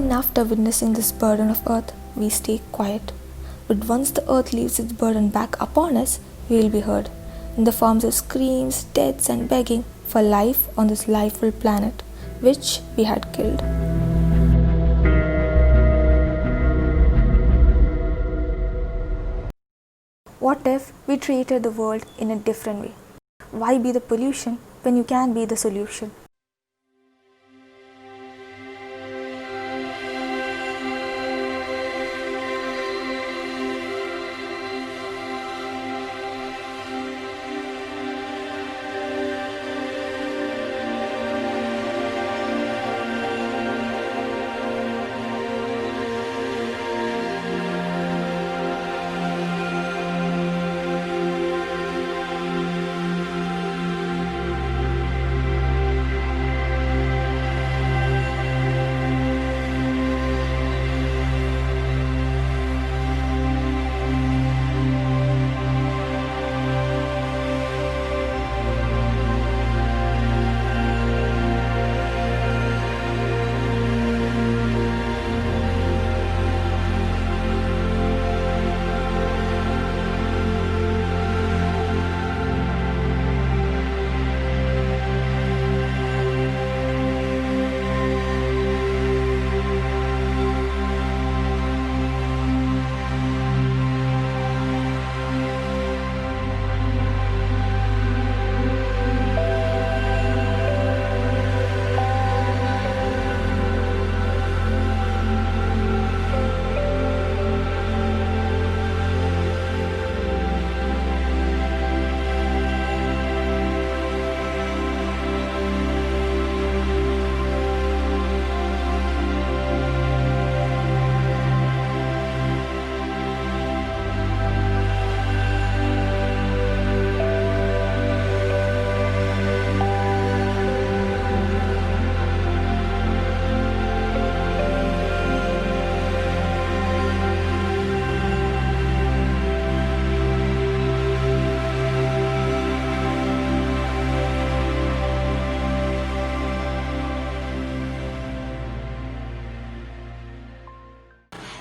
Even after witnessing this burden of earth, we stay quiet. But once the earth leaves its burden back upon us, we will be heard in the forms of screams, deaths, and begging for life on this lifeful planet, which we had killed. What if we treated the world in a different way? Why be the pollution when you can be the solution?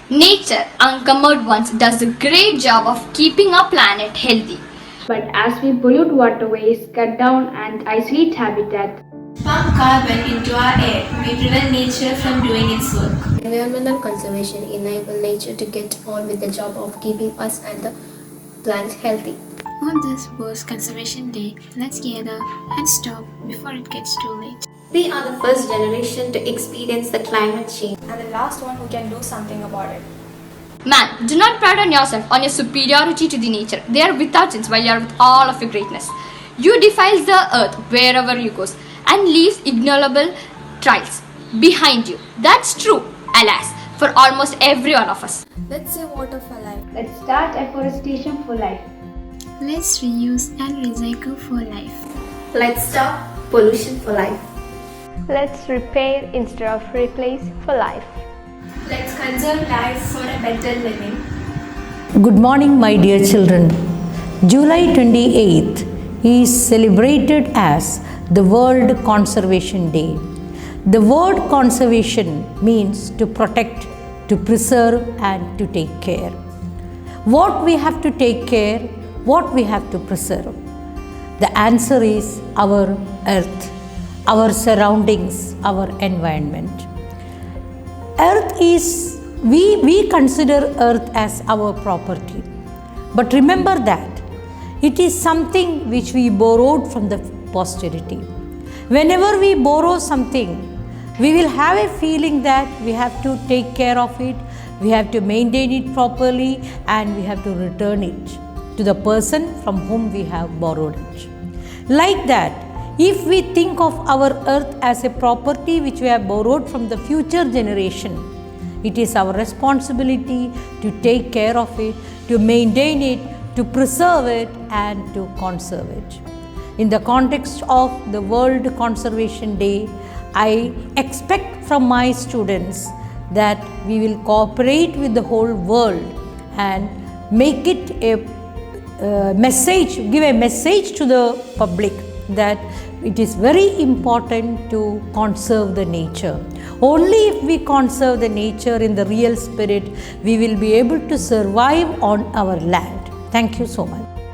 Nature, unencumbered ones, does a great job of keeping our planet healthy. But as we pollute waterways, cut down and isolate habitat, pump carbon into our air, we prevent nature from doing its work. Environmental conservation enables nature to get on with the job of keeping us and the planet healthy. On this World Conservation Day, let's gather and stop before it gets too late. We are the first generation to experience the climate change And the last one who can do something about it. Man, do not pride on yourself on your superiority to the nature. They are without sense while you are with all of your greatness. You defiles the earth wherever you goes and leaves ignoble trials behind you. That's true, alas, for almost every one of us. Let's save water for life. let's start afforestation for life. Let's reuse and recycle for life. Let's stop pollution for life. Let's repair instead of replace for life. Let's conserve life for a better living. Good morning, my dear children. July 28th is celebrated as the World Conservation Day. The word conservation means to protect, to preserve, and to take care. What we have to take care, what we have to preserve? The answer is our earth, our surroundings, our environment. Earth is, we consider earth as our property. But remember that it is something which we borrowed from the posterity. Whenever we borrow something, we will have a feeling that we have to take care of it, we have to maintain it properly, and we have to return it to the person from whom we have borrowed it. Like that, if we think of our earth as a property which we have borrowed from the future generation, it is our responsibility to take care of it, to maintain it, to preserve it, and to conserve it. In the context of the World Conservation Day, I expect from my students that we will cooperate with the whole world and make it a message, give a message to the public that it is very important to conserve the nature. Only if we conserve the nature in the real spirit, we will be able to survive on our land. Thank you so much.